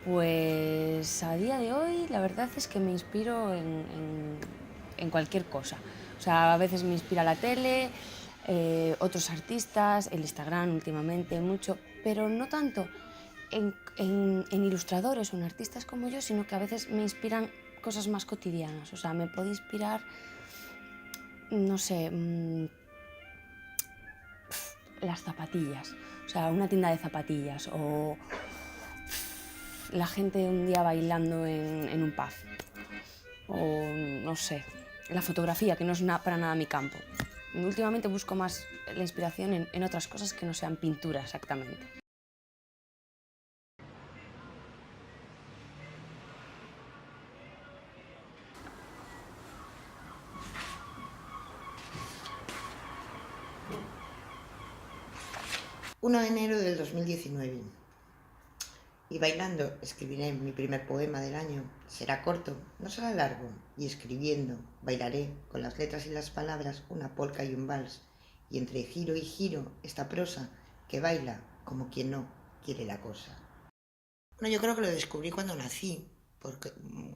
Pues a día de hoy la verdad es que me inspiro en cualquier cosa. O sea, a veces me inspira la tele, otros artistas, el Instagram últimamente mucho, pero no tanto en ilustradores o en artistas como yo, sino que a veces me inspiran cosas más cotidianas. O sea, me puede inspirar, no sé, las zapatillas. O sea, una tienda de zapatillas o la gente un día bailando en un pub. O no sé, la fotografía, que no es para nada mi campo. Últimamente busco más la inspiración en otras cosas que no sean pintura exactamente. De enero del 2019. Y bailando escribiré mi primer poema del año. Será corto, no será largo. Y escribiendo bailaré con las letras y las palabras una polca y un vals. Y entre giro y giro esta prosa que baila como quien no quiere la cosa. Bueno, yo creo que lo descubrí cuando nací,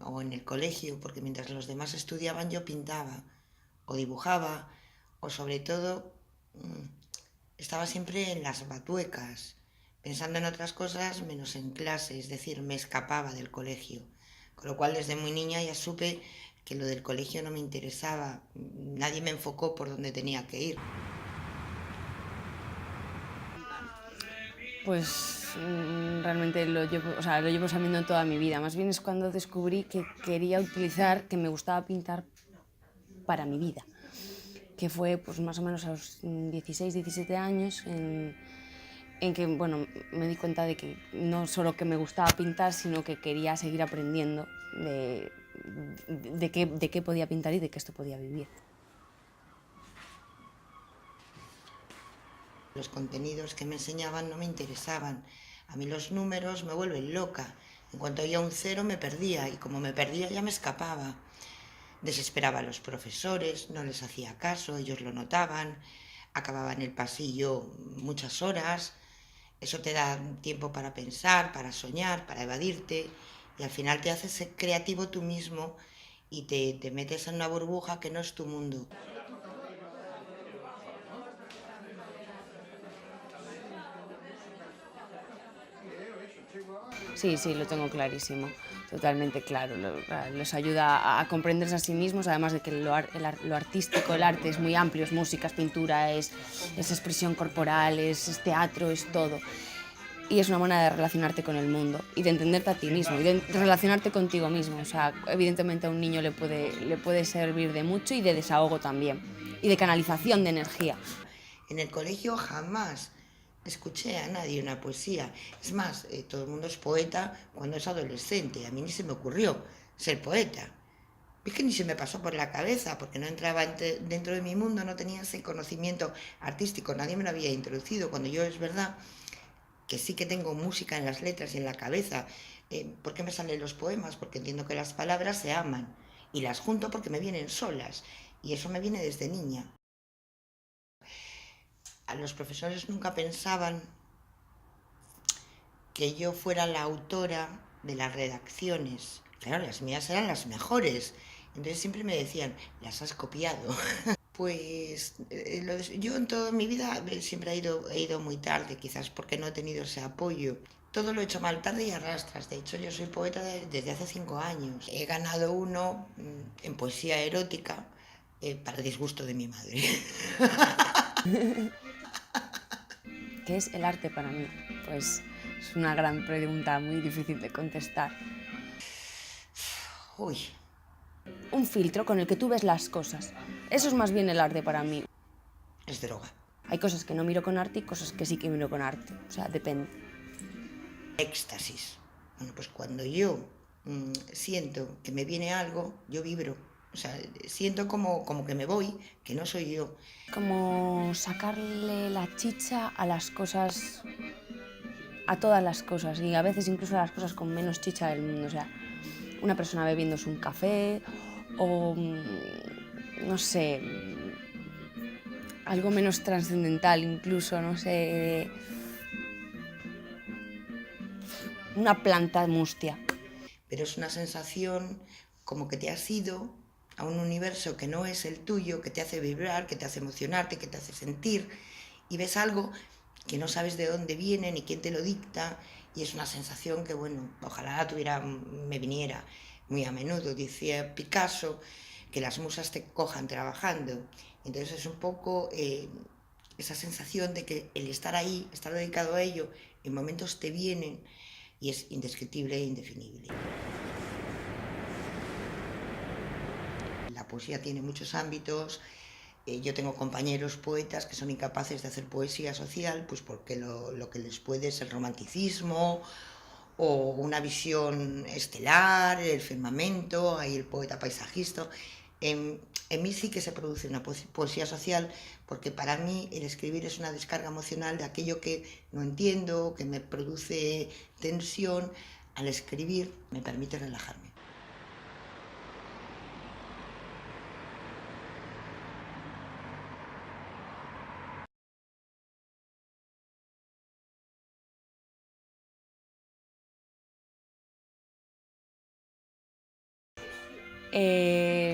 o en el colegio, porque mientras los demás estudiaban yo pintaba, o dibujaba, o sobre todo estaba siempre en las batuecas, pensando en otras cosas menos en clase, es decir, me escapaba del colegio. Con lo cual desde muy niña ya supe que lo del colegio no me interesaba, nadie me enfocó por donde tenía que ir. Pues realmente lo llevo sabiendo toda mi vida. Más bien es cuando descubrí que quería utilizar, que me gustaba pintar para mi vida. Que fue pues más o menos a los 16, 17 años en que bueno, me di cuenta de que no solo que me gustaba pintar, sino que quería seguir aprendiendo de qué podía pintar y de qué esto podía vivir. Los contenidos que me enseñaban no me interesaban. A mí los números me vuelven loca. En cuanto oía un cero me perdía y como me perdía ya me escapaba. Desesperaba a los profesores, no les hacía caso, ellos lo notaban, acababa en el pasillo muchas horas. Eso te da tiempo para pensar, para soñar, para evadirte y al final te haces ser creativo tú mismo y te metes en una burbuja que no es tu mundo. Sí, sí, lo tengo clarísimo, totalmente claro. Les ayuda a comprenderse a sí mismos, además de que lo artístico, el arte es muy amplio, es música, es pintura, es expresión corporal, es teatro, es todo. Y es una manera de relacionarte con el mundo y de entenderte a ti mismo y de relacionarte contigo mismo. O sea, evidentemente a un niño le puede servir de mucho y de desahogo también y de canalización de energía. En el colegio jamás escuché a nadie una poesía. Es más, todo el mundo es poeta cuando es adolescente. A mí ni se me ocurrió ser poeta. Es que ni se me pasó por la cabeza, porque no entraba dentro de mi mundo, no tenía ese conocimiento artístico, nadie me lo había introducido, cuando yo es verdad que sí que tengo música en las letras y en la cabeza. ¿Por qué me salen los poemas? Porque entiendo que las palabras se aman y las junto porque me vienen solas y eso me viene desde niña. A los profesores nunca pensaban que yo fuera la autora de las redacciones. Claro, las mías eran las mejores. Entonces siempre me decían, las has copiado. Pues yo en toda mi vida siempre he ido muy tarde, quizás porque no he tenido ese apoyo. Todo lo he hecho mal tarde y arrastras. De hecho, yo soy poeta desde hace 5 años. He ganado uno en poesía erótica para disgusto de mi madre. ¿Qué es el arte para mí? Pues es una gran pregunta muy difícil de contestar. Uy, Un filtro con el que tú ves las cosas. Eso es más bien el arte para mí. es droga. Hay cosas que no miro con arte y cosas que sí que miro con arte. O sea, depende. Éxtasis. Bueno, pues cuando yo siento que me viene algo, yo vibro. O sea, siento como que me voy, que no soy yo. Como sacarle la chicha a las cosas, a todas las cosas y a veces incluso a las cosas con menos chicha del mundo. O sea, una persona bebiéndose un café o, no sé, algo menos trascendental incluso, no sé. una planta mustia. Pero es una sensación como que te has ido a un universo que no es el tuyo, que te hace vibrar, que te hace emocionarte, que te hace sentir, y ves algo que no sabes de dónde viene ni quién te lo dicta, y es una sensación que, bueno, ojalá me viniera muy a menudo. Decía Picasso que las musas te cojan trabajando. Entonces es un poco esa sensación de que el estar ahí, estar dedicado a ello, en momentos te vienen y es indescriptible e indefinible. La poesía tiene muchos ámbitos. Yo tengo compañeros poetas que son incapaces de hacer poesía social, pues porque lo que les puede es el romanticismo o una visión estelar, el firmamento, ahí el poeta paisajista. En mí sí que se produce una poesía social, porque para mí el escribir es una descarga emocional de aquello que no entiendo, que me produce tensión. Al escribir me permite relajarme.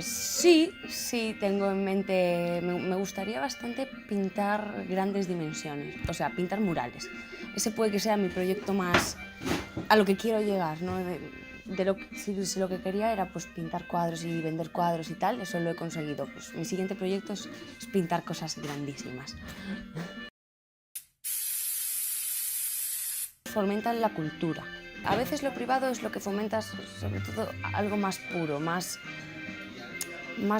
Sí, tengo en mente, me gustaría bastante pintar grandes dimensiones, o sea, pintar murales. Ese puede que sea mi proyecto más a lo que quiero llegar, ¿no? Si lo que quería era pues pintar cuadros y vender cuadros y tal, eso lo he conseguido. Pues mi siguiente proyecto es pintar cosas grandísimas. Fomentan la cultura. A veces lo privado es lo que fomenta, sobre todo, algo más puro, más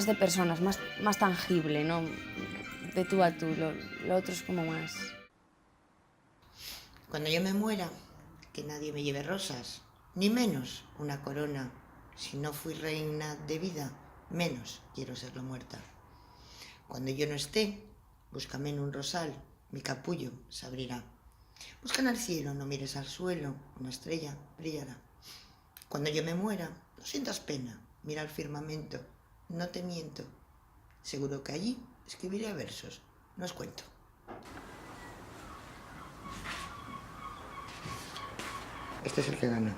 de personas, más tangible, ¿no? De tú a tú. Lo otro es como más... Cuando yo me muera, que nadie me lleve rosas, ni menos una corona. Si no fui reina de vida, menos quiero serlo muerta. Cuando yo no esté, búscame en un rosal, mi capullo se abrirá. Busca en el cielo, no mires al suelo, una estrella brillará. Cuando yo me muera, no sientas pena, mira al firmamento, no te miento. Seguro que allí escribiré versos, no os cuento. Este es el que gana.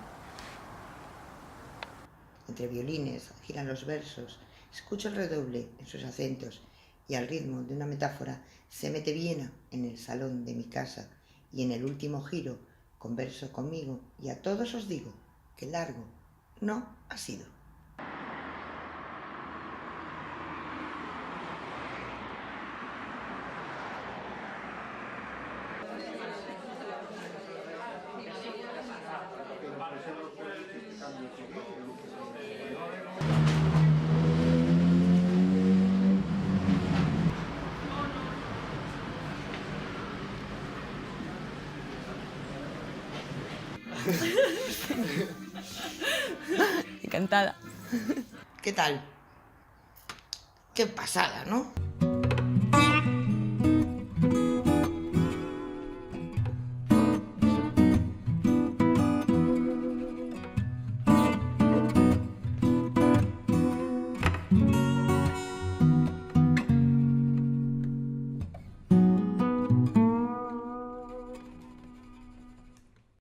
Entre violines giran los versos, escucho el redoble en sus acentos y al ritmo de una metáfora se mete Viena en el salón de mi casa y en el último giro converso conmigo y a todos os digo que largo no ha sido. Encantada. ¿Qué tal? Qué pasada, ¿no?